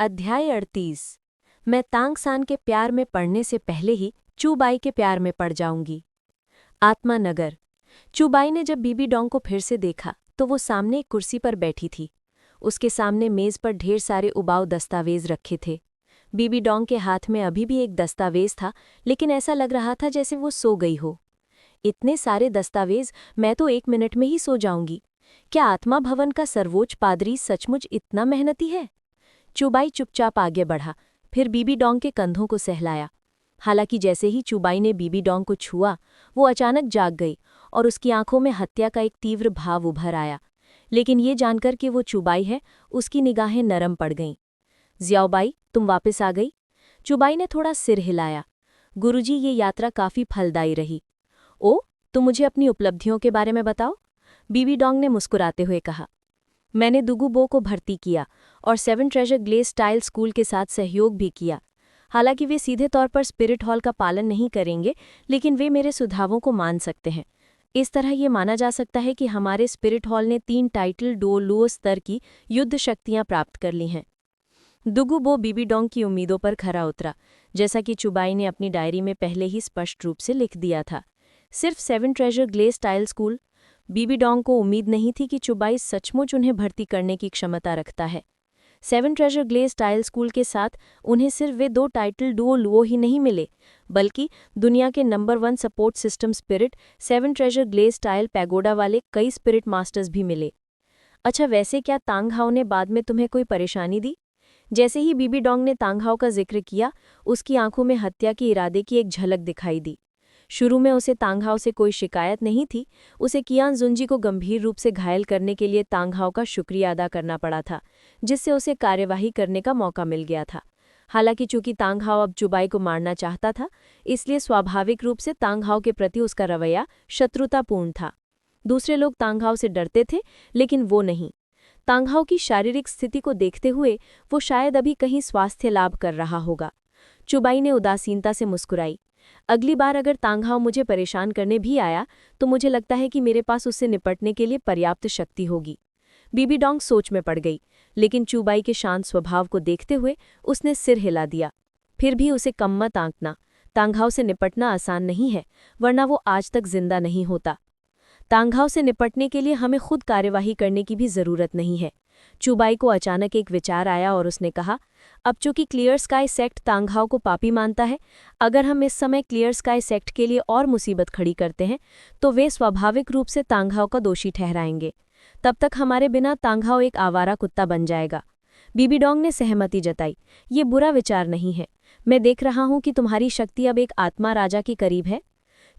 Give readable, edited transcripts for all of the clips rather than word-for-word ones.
अध्याय 38। मैं तांगसान के प्यार में पड़ने से पहले ही चूबाई के प्यार में पड़ जाऊंगी। आत्मा नगर। चूबाई ने जब बीबी डोंग को फिर से देखा तो वो सामने एक कुर्सी पर बैठी थी। उसके सामने मेज पर ढेर सारे उबाऊ दस्तावेज रखे थे। बीबी डोंग के हाथ में अभी भी एक दस्तावेज था, लेकिन ऐसा लग रहा था जैसे वो सो गई हो। इतने सारे दस्तावेज, मैं तो 1 मिनट में ही सो जाऊंगी। क्या आत्मा भवन का सर्वोच्च पादरी सचमुच इतना मेहनती है? चूबाई चुपचाप आगे बढ़ा, फिर बीबी डोंग के कंधों को सहलाया। हालांकि जैसे ही चूबाई ने बीबी डोंग को छुआ, वो अचानक जाग गई और उसकी आंखों में हत्या का एक तीव्र भाव उभर आया। लेकिन ये जानकर कि वो चूबाई है, उसकी निगाहें नरम पड़ गईं। ज़ियाओबाई, तुम वापस आ गई? चूबाई ने थोड़ा सिर हिलाया। गुरुजी, ये यात्रा काफी फलदायी रही। ओ, तुम मुझे अपनी उपलब्धियों के बारे में बताओ, बीबी डोंग ने मुस्कुराते हुए कहा। मैंने दुगुबो को भर्ती किया और 7 ट्रेजर ग्लेस स्टाइल स्कूल के साथ सहयोग भी किया। हालांकि वे सीधे तौर पर स्पिरिट हॉल का पालन नहीं करेंगे, लेकिन वे मेरे सुझावों को मान सकते हैं। इस तरह ये माना जा सकता है कि हमारे स्पिरिट हॉल ने 3 टाइटल डो लुओ स्तर की युद्ध शक्तियां प्राप्त कर ली हैं। दुगुबो बीबी डोंग की उम्मीदों पर खरा उतरा, जैसा कि चूबाई ने अपनी डायरी में पहले ही स्पष्ट रूप से लिख दिया था। सिर्फ 7 treasure glass style school? Bibi Dong को उम्मीद नहीं थी कि चूबाई सचमुच उन्हें भर्ती करने की क्षमता रखता है। 7 ट्रेजर ग्लेस स्टाइल स्कूल के साथ उन्हें सिर्फ वे 2 टाइटल डुओ लुओ ही नहीं मिले, बल्कि दुनिया के number 1 support system spirit 7 treasure glass style pagoda वाले कई स्पिरिट मास्टर्स भी मिले। अच्छा, वैसे क्या तांगहाओ ने बाद में तुम्हें कोई परेशानी दी? जैसे ही बीबी डोंग ने तांगहाओ का जिक्र किया, उसकी आंखों में हत्या के इरादे की एक झलक दिखाई दी। शुरू में उसे तांगहाओ से कोई शिकायत नहीं थी। उसे कियान जुंजी को गंभीर रूप से घायल करने के लिए तांगहाओ का शुक्रिया अदा करना पड़ा था, जिससे उसे कार्यवाही करने का मौका मिल गया था। हालांकि चूंकि तांगहाओ अब चूबाई को मारना चाहता था, इसलिए स्वाभाविक रूप से तांगहाओ के प्रति उसका रवैया शत्रुतापूर्ण था। दूसरे लोग तांगहाओ से डरते थे, लेकिन वो नहीं। तांगहाओ की शारीरिक स्थिति को देखते हुए वो शायद अभी कहीं स्वास्थ्य लाभ कर रहा होगा। चूबाई ने उदासीनता से मुस्कुराई। अगली बार अगर तांगहाओ मुझे परेशान करने भी आया, तो मुझे लगता है कि मेरे पास उससे निपटने के लिए पर्याप्त शक्ति होगी। बीबी डोंग सोच में पड़ गई, लेकिन चूबाई के शांत स्वभाव को देखते हुए उसने सिर हिला दिया। फिर भी उसे कम मत आंकना। तांगहाओ से निपटना आसान नहीं है, वरना वो आज तक जिंदा नहीं होता। तांगहाओ से निपटने के लिए हमें खुद कार्यवाही करने की भी जरूरत नहीं है। चूबाई को अचानक एक विचार आया और उसने कहा, अब चूंकि क्लियर स्काई सेक्ट तांगहाओ को पापी मानता है, अगर हम इस समय क्लियर स्काई सेक्ट के लिए और मुसीबत खड़ी करते हैं, तो वे स्वाभाविक रूप से तांगहाओ का दोषी ठहराएंगे। तब तक हमारे बिना तांगहाओ एक आवारा कुत्ता बन जाएगा। बीबी डोंग ने सहमति जताई। ये बुरा विचार नहीं है। मैं देख रहा हूं कि तुम्हारी शक्ति अब एक आत्मा राजा के करीब है।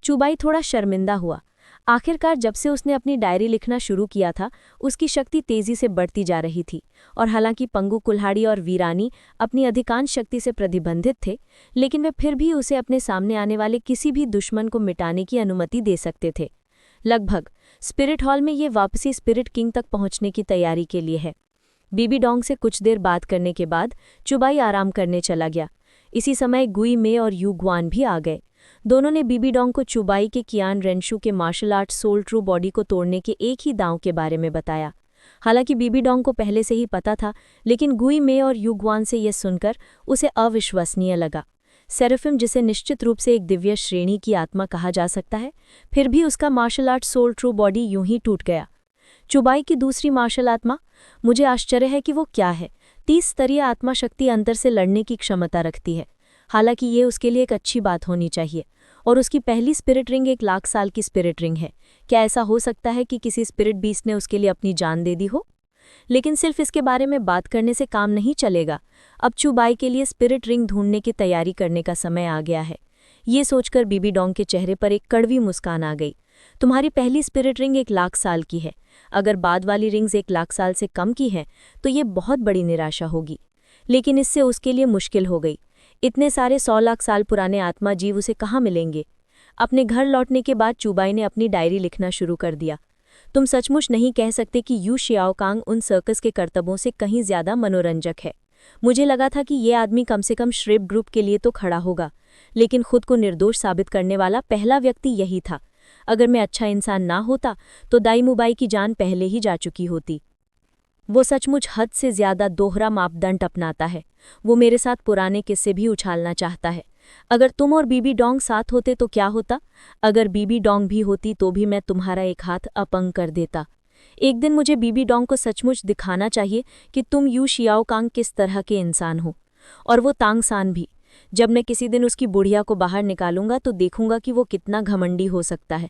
चूबाई थोड़ा शर्मिंदा हुआ। आखिरकार जब से उसने अपनी डायरी लिखना शुरू किया था, उसकी शक्ति तेजी से बढ़ती जा रही थी। और हालांकि पंगु कुल्हाड़ी और वीरानी अपनी अधिकांश शक्ति से प्रतिबंधित थे, लेकिन वे फिर भी उसे अपने सामने आने वाले किसी भी दुश्मन को मिटाने की अनुमति दे सकते थे। लगभग स्पिरिट हॉल में ये वापसी स्पिरिट किंग तक पहुंचने की तैयारी के लिए है। बीबी डोंग से कुछ देर बात करने के बाद चूबाई आराम करने चला गया। इसी समय गुई मे और यू गुआन भी आ गए। दोनों ने बीबी डोंग को चूबाई के कियान रेंशु के martial art soul true body को तोड़ने के एक ही दांव के बारे में बताया। हालांकि बीबी डोंग को पहले से ही पता था, लेकिन गुई मे और यू गुआन से यह सुनकर उसे अविश्वसनीय लगा। सेराफिम, जिसे निश्चित रूप से एक दिव्य श्रेणी की आत्मा कहा जा सकता है, फिर भी उसका martial art soul true body यूं ही टूट गया। चूबाई की दूसरी मार्शल आत्मा? मुझे आश्चर्य है कि वो क्या है। 30 स्तरीय आत्मा शक्ति अंतर से लड़ने की क्षमता रखती है। हालांकि ये उसके लिए एक अच्छी बात होनी चाहिए। और उसकी पहली स्पिरिट रिंग 1 लाख साल की स्पिरिट रिंग है। क्या ऐसा हो सकता है कि किसी स्पिरिट बीस्ट ने उसके लिए अपनी जान दे दी हो? लेकिन सिर्फ इसके बारे में बात करने से काम नहीं चलेगा। अब चूबाई के लिए स्पिरिट रिंग ढूंढने की तैयारी करने का समय आ गया है। ये सोचकर बीबी डोंग के चेहरे पर एक कड़वी मुस्कान आ गई। तुम्हारी पहली स्पिरिट रिंग 1 लाख साल की है। अगर बाद वाली रिंग्स 1 लाख साल से कम की हैं, तो ये बहुत बड़ी निराशा होगी। लेकिन इससे उसके लिए मुश्किल हो गई। इतने सारे 100 लाख साल पुराने आत्मा जीव उसे कहाँ मिलेंगे? अपने घर लौटने के बाद चूबाई ने अपनी डायरी लिखना शुरू कर दिया। तुम सचमुच नहीं कह सकते कि यू शियाओकांग उन सर्कस के करतबों से कहीं ज्यादा मनोरंजक है। मुझे लगा था कि ये आदमी कम से कम श्रेप ग्रुप के लिए तो खड़ा होगा, लेकिन खुद को निर्दोष साबित करने वाला पहला व्यक्ति यही था। अगर मैं अच्छा इंसान ना होता, तो दाई मुबाई की जान पहले ही जा चुकी होती। वो सचमुच हद से ज्यादा दोहरा मापदंड अपनाता है। वो मेरे साथ पुराने किस्से भी उछालना चाहता है। अगर तुम और बीबी डोंग साथ होते तो क्या होता? अगर बीबी डोंग भी होती तो भी मैं तुम्हारा एक हाथ अपंग कर देता। एक दिन मुझे बीबी डोंग को सचमुच दिखाना चाहिए कि तुम यू शियाओकांग किस तरह के इंसान हो, और वो तांग सान भी। जब मैं किसी दिन उसकी बुढ़िया को बाहर निकालूंगा तो देखूंगा कि वो कितना घमंडी हो सकता है।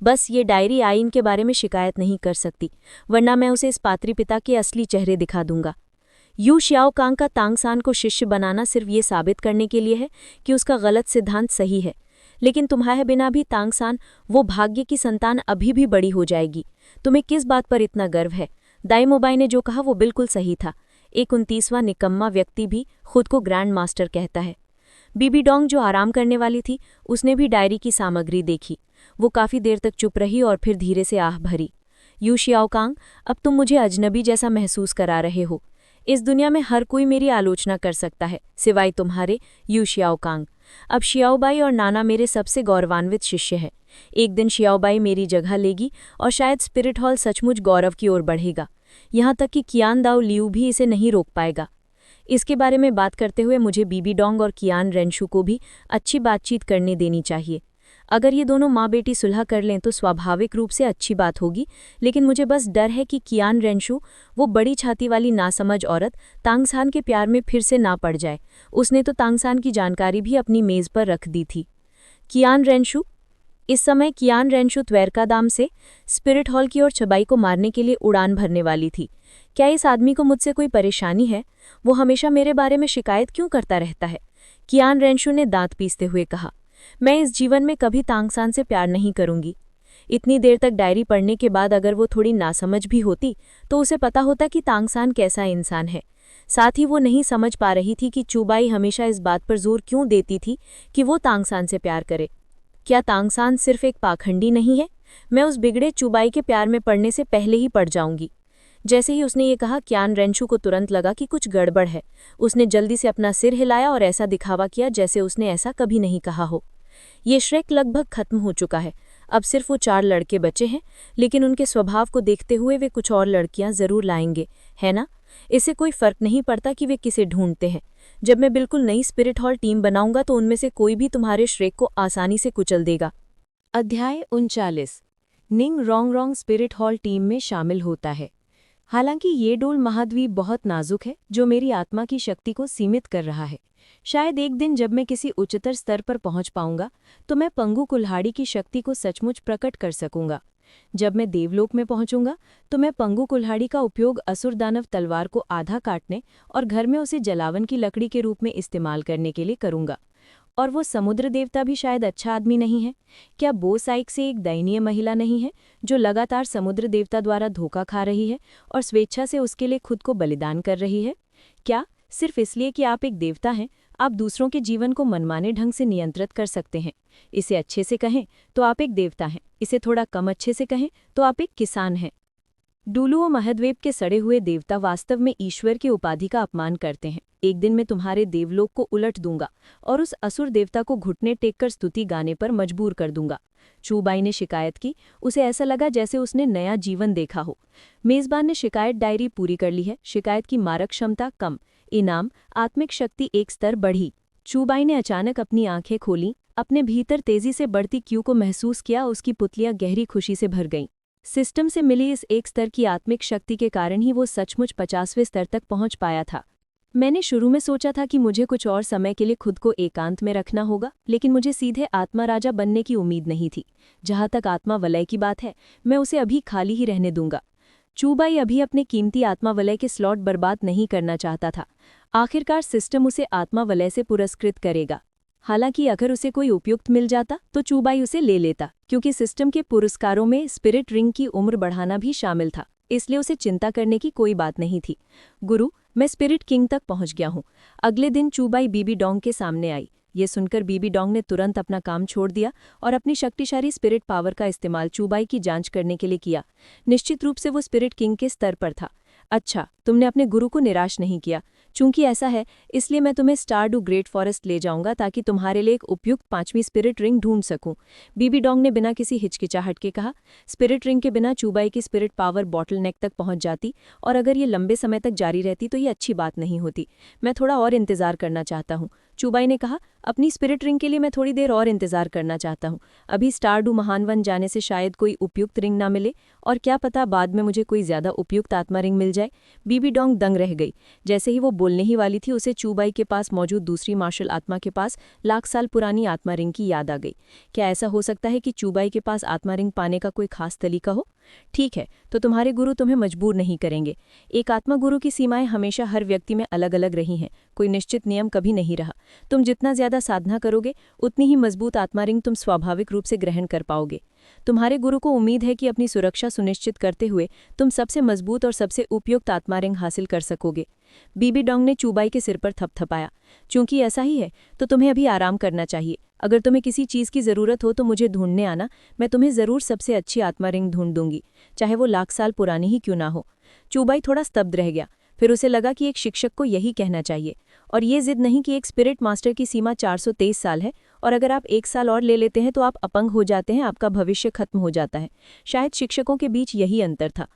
बस ये डायरी आईन के बारे में शिकायत नहीं कर सकती, वरना मैं उसे इस पात्री पिता के असली चेहरे दिखा दूंगा। यू शियाओकांग का तांग सान को शिष्य बनाना सिर्फ ये साबित करने के लिए है कि उसका गलत सिद्धांत सही है। लेकिन तुम्हारे बिना भी तांग सान, वो भाग्य की संतान, अभी भी बड़ी हो जाएगी। तुम्हें किस बात पर इतना गर्व है? दाई मोबाई ने जो कहा वो बिल्कुल सही था। एक 29वां निकम्मा व्यक्ति भी खुद को ग्रैंड मास्टर कहता है। बीबी डोंग जो आराम करने वाली थी, उसने भी डायरी की सामग्री देखी। वो काफी देर तक चुप रही और फिर धीरे से आह भरी। यू शियाओकांग, अब तुम मुझे अजनबी जैसा महसूस करा रहे हो। इस दुनिया में हर कोई मेरी आलोचना कर सकता है, सिवाय तुम्हारे, यू शियाओकांग। अब शियाओबाई और नाना मेरे सबसे गौरवान्वित शिष्य हैं। एक दिन शियाओबाई मेरी जगह लेगी और शायद स्पिरिट हॉल सचमुच गौरव की ओर बढ़ेगा। यहाँ तक कि कियान दाओ लियू भी इसे नहीं रोक पाएगा। इसके बारे में बात करते हुए मुझे बीबी डोंग और कियान रेंशु को भी अच्छी बातचीत करने देनी चाहिए। अगर ये दोनों माँ बेटी सुलह कर लें तो स्वाभाविक रूप से अच्छी बात होगी, लेकिन मुझे बस डर है कि कियान रेंशु, वो बड़ी छाती वाली नासमझ औरत, तांगसान के प्यार में फिर से ना पड़ जाए। उसने तो तांगसान की जानकारी भी अपनी मेज पर रख दी थी। कियान रेंशु, इस समय कियान रेंशु त्वेरकादाम से स्पिरिट हॉल की ओर चबाई को मारने के लिए उड़ान भरने वाली थी। क्या इस आदमी को मुझसे कोई परेशानी है? वो हमेशा मेरे बारे में शिकायत क्यों करता रहता है? कियान रेंशु ने दांत पीसते हुए कहा, मैं इस जीवन में कभी तांगसान से प्यार नहीं करूंगी। इतनी देर तक डायरी पढ़ने के बाद अगर वो थोड़ी नासमझ भी होती तो उसे पता होता कि तांगसान कैसा इंसान है। साथ ही वो नहीं समझ पा रही थी कि चूबाई हमेशा इस बात पर जोर क्यों देती थी कि वो तांगसान से प्यार करे। क्या तांगसान सिर्फ एक पाखंडी नहीं है? मैं उस बिगड़े चूबाई के प्यार में पड़ने से पहले ही पड़ जाऊंगी। जैसे ही उसने ये कहा, कियान रेंशु को तुरंत लगा कि कुछ गड़बड़ है। उसने जल्दी से अपना सिर हिलाया और ऐसा दिखावा किया जैसे उसने ऐसा कभी नहीं कहा हो। ये श्रेक लगभग खत्म हो चुका है। अब सिर्फ वो 4 लड़के बचे हैं, लेकिन उनके स्वभाव को देखते हुए वे कुछ और लड़कियां जरूर लाएंगे, है ना? इससे कोई फर्क नहीं पड़ता कि वे किसे ढूंढते हैं। जब मैं बिल्कुल नई स्पिरिट हॉल टीम बनाऊंगा तो उनमें से कोई भी तुम्हारे श्रेक को आसानी से कुचल देगा। अध्याय 39। निंग रोंग स्पिरिट हॉल टीम में शामिल होता है। हालांकि ये डोल महाद्वीप बहुत नाजुक है, जो मेरी आत्मा की शक्ति को सीमित कर रहा है। शायद एक दिन जब मैं किसी उच्चतर स्तर पर पहुंच पाऊंगा तो मैं पंगु कुल्हाड़ी की शक्ति को सचमुच प्रकट कर सकूंगा। जब मैं देवलोक में पहुंचूंगा तो मैं पंगु कुल्हाड़ी का उपयोग असुर दानव तलवार को आधा काटने और घर में उसे जलावन की लकड़ी के रूप में इस्तेमाल करने के लिए करूंगा। और वो समुद्र देवता भी शायद अच्छा आदमी नहीं है। क्या बो साइक से एक दयनीय महिला नहीं है जो लगातार समुद्र देवता द्वारा धोखा खा रही है और स्वेच्छा से उसके लिए खुद को बलिदान कर रही है? क्या सिर्फ इसलिए कि आप एक देवता हैं, आप दूसरों के जीवन को मनमाने ढंग से नियंत्रित कर सकते हैं? इसे अच्छे से कहें तो आप एक देवता हैं, इसे थोड़ा कम अच्छे से कहें तो आप एक किसान हैं। डुलुओ महद्वीप के सड़े हुए देवता वास्तव में ईश्वर की उपाधि का अपमान करते हैं। एक दिन मैं तुम्हारे देवलोक को उलट दूंगा और उस असुर देवता को घुटने टेककर स्तुति गाने पर मजबूर कर दूंगा। चूबाई ने शिकायत की। उसे ऐसा लगा जैसे उसने नया जीवन देखा हो। मेजबान ने शिकायत डायरी पूरी कर ली है। शिकायत की मारक क्षमता कम, इनाम आत्मिक शक्ति एक स्तर बढ़ी। चूबाई ने अचानक अपनी आंखें खोलीं, अपने भीतर तेजी से बढ़ती क्यू को महसूस किया। उसकी पुतलियां गहरी खुशी से भर गईं। सिस्टम से मिली इस एक स्तर की आत्मिक शक्ति के कारण ही वो सचमुच 50वें स्तर तक पहुंच पाया था। मैंने शुरू में सोचा था कि मुझे कुछ और समय के लिए खुद को एकांत में रखना होगा, लेकिन मुझे सीधे आत्मा राजा बनने की उम्मीद नहीं थी। जहां तक आत्मा वलय की बात है, मैं उसे अभी खाली ही रहने दूंगा। चूबाई अभी अपने कीमती आत्मा वलय के स्लॉट बर्बाद नहीं करना चाहता था। आखिरकार सिस्टम उसे आत्मा वलय से पुरस्कृत करेगा। हालांकि अगर उसे कोई उपयुक्त मिल जाता तो चूबाई उसे ले लेता, क्योंकि सिस्टम के पुरस्कारों में स्पिरिट रिंग की उम्र बढ़ाना भी शामिल था, इसलिए उसे चिंता करने की कोई बात नहीं थी। गुरु, मैं स्पिरिट किंग तक पहुंच गया हूँ। अगले दिन चूबाई बीबी डोंग के सामने आई। ये सुनकर बीबी डोंग ने तुरंत अपना काम छोड़ दिया और अपनी शक्तिशाली स्पिरिट पावर का इस्तेमाल चूबाई की जांच करने के लिए किया। निश्चित रूप से वो स्पिरिट किंग के स्तर पर था। अच्छा, तुमने अपने गुरु को निराश नहीं किया। चूंकि ऐसा है, इसलिए मैं तुम्हें स्टारडू ग्रेट फॉरेस्ट ले जाऊंगा ताकि तुम्हारे लिए एक उपयुक्त 5वीं स्पिरिट रिंग ढूंढ सकूं। बीबी डोंग ने बिना किसी हिचकिचाहट के कहा। स्पिरिट रिंग के बिना चूबाई की स्पिरिट पावर बॉटलनेक तक पहुंच जाती, और अगर ये लंबे समय तक जारी रहती तो ये अच्छी बात नहीं होती। मैं थोड़ा और इंतजार करना चाहता हूँ, चूबाई ने कहा। अपनी स्पिरिट रिंग के लिए मैं थोड़ी देर और इंतजार करना चाहता हूँ। अभी स्टारडू महान वन जाने से शायद कोई उपयुक्त रिंग ना मिले, और क्या पता बाद में मुझे कोई ज्यादा उपयुक्त आत्मा रिंग मिल जाए। बीबी डोंग दंग रह गई। जैसे ही वो बोलने ही वाली थी, उसे चूबाई के पास मौजूद दूसरी मार्शल आत्मा के पास लाख साल पुरानी आत्मा रिंग की याद आ गई। क्या ऐसा हो सकता है कि चूबाई के पास आत्मा रिंग पाने का कोई खास तरीका हो? ठीक है, तो तुम्हारे गुरु तुम्हें मजबूर नहीं करेंगे। एक आत्मा गुरु की सीमाएं हमेशा हर व्यक्ति में अलग अलग रही हैं, कोई निश्चित नियम कभी नहीं रहा। तुम जितना ज्यादा साधना करोगे, उतनी ही मजबूत आत्मा रिंग तुम स्वाभाविक रूप से ग्रहण कर पाओगे। तुम्हारे गुरु को उम्मीद है कि अपनी सुरक्षा सुनिश्चित करते हुए तुम सबसे मजबूत और सबसे उपयुक्त आत्मा रिंग हासिल कर सकोगे। बीबी डोंग ने चूबाई के सिर पर थपथपाया। चूंकि ऐसा ही है, तो तुम्हें अभी आराम करना चाहिए। अगर तुम्हें किसी चीज की जरूरत हो तो मुझे ढूंढने आना, मैं तुम्हें जरूर सबसे अच्छी आत्मा रिंग ढूंढ दूंगी, चाहे वो लाख साल पुरानी ही क्यों ना हो। चूबाई थोड़ा स्तब्ध रह गया। फिर उसे लगा कि एक शिक्षक को यही कहना चाहिए, और ये जिद नहीं कि एक स्पिरिट मास्टर की सीमा 423 साल है, और अगर आप 1 साल और ले लेते हैं तो आप अपंग हो जाते हैं, आपका भविष्य खत्म हो जाता है। शायद शिक्षकों के बीच यही अंतर था।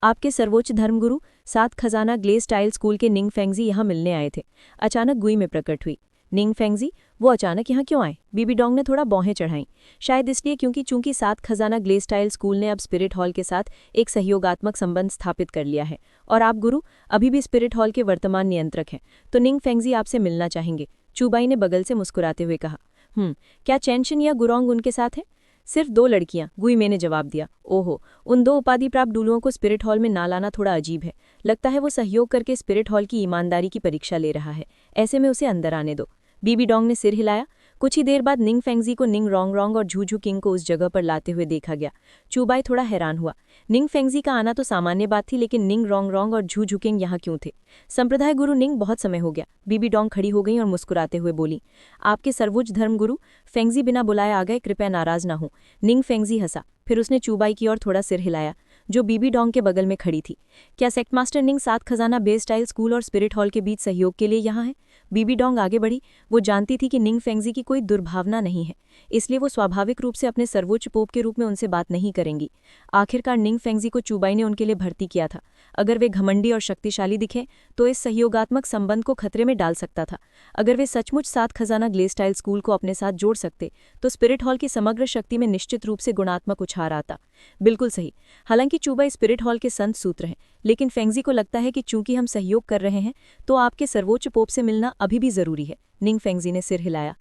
आपके सर्वोच्च धर्मगुरु 7 खजाना ग्ले स्टाइल स्कूल के निंग फेंगजी यहाँ मिलने आए थे, अचानक गुई में प्रकट हुई। निंग फेंगजी, वो अचानक यहाँ क्यों आए? बीबी डोंग ने थोड़ा भौहें चढ़ाईं। शायद इसलिए क्योंकि चूंकि 7 खजाना ग्ले स्टाइल स्कूल ने अब स्पिरिट हॉल के साथ एक सहयोगात्मक संबंध स्थापित कर लिया है, और आप गुरु अभी भी स्पिरिट हॉल के वर्तमान नियंत्रक हैं, तो निंग फेंगजी आपसे मिलना चाहेंगे, चूबाई ने बगल से मुस्कुराते हुए कहा। क्या चैनशन या गुरोंग उनके साथ है? सिर्फ 2 लड़कियां, गुई में ने जवाब दिया। ओहो, उन 2 उपाधि प्राप्त डूलुओं को स्पिरिट हॉल में ना लाना थोड़ा अजीब है। लगता है वो सहयोग करके स्पिरिट हॉल की ईमानदारी की परीक्षा ले रहा है, ऐसे में उसे अंदर आने दो। बीबी डोंग ने सिर हिलाया। कुछ ही देर बाद निंग फेंगजी को निंग रोंग रोंग और झूझू किंग को उस जगह पर लाते हुए देखा गया। चूबाई थोड़ा हैरान हुआ। निंग फेंगजी का आना तो सामान्य बात थी, लेकिन निंग रोंग रोंग और झूझू किंग यहाँ क्यों थे? संप्रदाय गुरु निंग, बहुत समय हो गया। बीबी डोंग खड़ी हो गई और मुस्कुराते हुए बोली, आपके सर्वोच्च धर्मगुरु फेंगजी बिना बुलाए आ गए, कृपया नाराज ना हो। निंग फेंगजी हंसा, फिर उसने चूबाई की ओर थोड़ा सिर हिलाया, जो बीबी डोंग के बगल में खड़ी थी। क्या सेक्ट मास्टर निंग 7 खजाना बेस स्टाइल स्कूल और स्पिरिट हॉल के बीच सहयोग के लिए यहाँ है? बीबी डोंग आगे बढ़ी। वो जानती थी कि निंग फेंगजी की कोई दुर्भावना नहीं है, इसलिए वो स्वाभाविक रूप से अपने सर्वोच्च पोप के रूप में उनसे बात नहीं करेंगी। आखिरकार निंग फेंगजी को चूबाई ने उनके लिए भर्ती किया था। अगर वे घमंडी और शक्तिशाली दिखे तो इस सहयोगात्मक संबंध को खतरे में डाल सकता था। अगर वे सचमुच 7 खजाना ग्ले स्टाइल स्कूल को अपने साथ जोड़ सकते तो स्पिरिट हॉल की समग्र शक्ति में निश्चित रूप से गुणात्मक उछाल आता। बिल्कुल सही। हालांकि चूबाई स्पिरिट हॉल के संत सूत्र हैं, लेकिन फेंगजी को लगता है कि चूंकि हम सहयोग कर रहे हैं तो आपके सर्वोच्च पोप से मिलना अभी भी जरूरी है। निंग फेंगजी ने सिर हिलाया।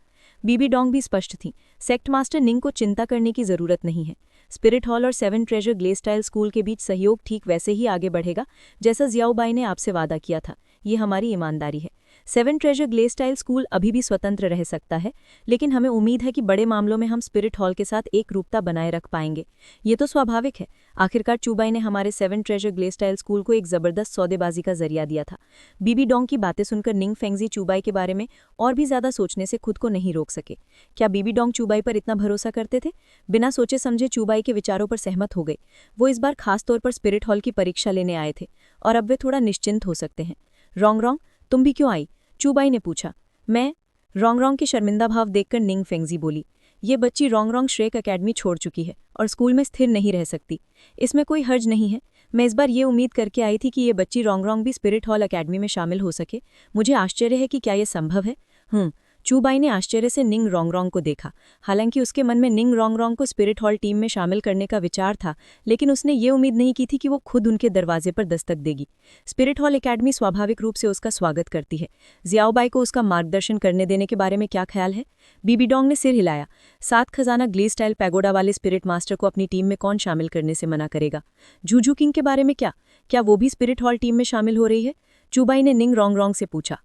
बीबी डोंग भी स्पष्ट थी। सेक्ट मास्टर निंग को चिंता करने की जरूरत नहीं है। स्पिरिट हॉल और 7 ट्रेजर ग्ले स्टाइल स्कूल के बीच सहयोग ठीक वैसे ही आगे बढ़ेगा जैसा जियाओबाई ने आपसे वादा किया था। ये हमारी ईमानदारी है। 7 ट्रेजर ग्ले स्टाइल स्कूल अभी भी स्वतंत्र रह सकता है, लेकिन हमें उम्मीद है कि बड़े मामलों में हम स्पिरिट हॉल के साथ एक रूपता बनाए रख पाएंगे। ये तो स्वाभाविक है। आखिरकार चूबाई ने हमारे 7 ट्रेजर ग्ले स्टाइल स्कूल को एक जबरदस्त सौदेबाजी का जरिया दिया था। बीबी डोंग की बातें सुनकर निंग फेंगजी चूबाई के बारे में और भी ज्यादा सोचने से खुद को नहीं रोक सके। क्या बीबी डोंग चूबाई पर इतना भरोसा करते थे? बिना सोचे समझे चूबाई के विचारों पर सहमत हो गए। वो इस बार खास तौर पर स्पिरिट हॉल की परीक्षा लेने आए थे, और अब वे थोड़ा निश्चिंत हो सकते हैं। रोंग रोंग, तुम भी क्यों आई? चूबाई ने पूछा। मैं? रोंग रोंग के शर्मिंदा भाव देखकर निंग फेंगजी बोली, ये बच्ची रोंग रोंग श्रेक अकेडमी छोड़ चुकी है और स्कूल में स्थिर नहीं रह सकती। इसमें कोई हर्ज नहीं है। मैं इस बार ये उम्मीद करके आई थी कि ये बच्ची रोंग रोंग भी स्पिरिट हॉल अकेडमी में शामिल हो सके। मुझे आश्चर्य है कि क्या ये संभव है। चूबाई ने आश्चर्य से निंग रोंग रोंग को देखा। हालांकि उसके मन में निंग रोंग रोंग को स्पिरिट हॉल टीम में शामिल करने का विचार था, लेकिन उसने ये उम्मीद नहीं की थी कि वो खुद उनके दरवाजे पर दस्तक देगी। स्पिरिट हॉल एकेडमी स्वाभाविक रूप से उसका स्वागत करती है। जियाओबाई को उसका मार्गदर्शन करने देने के बारे में क्या ख्याल है? बीबी डोंग ने सिर हिलाया। 7 खजाना ग्ले स्टाइल पैगोडा वाले स्पिरिट मास्टर को अपनी टीम में कौन शामिल करने से मना करेगा? झूझू किंग के बारे में क्या वो भी स्पिरिट हॉल टीम में शामिल हो रही है? चूबाई ने निंग रोंग रोंग से पूछा।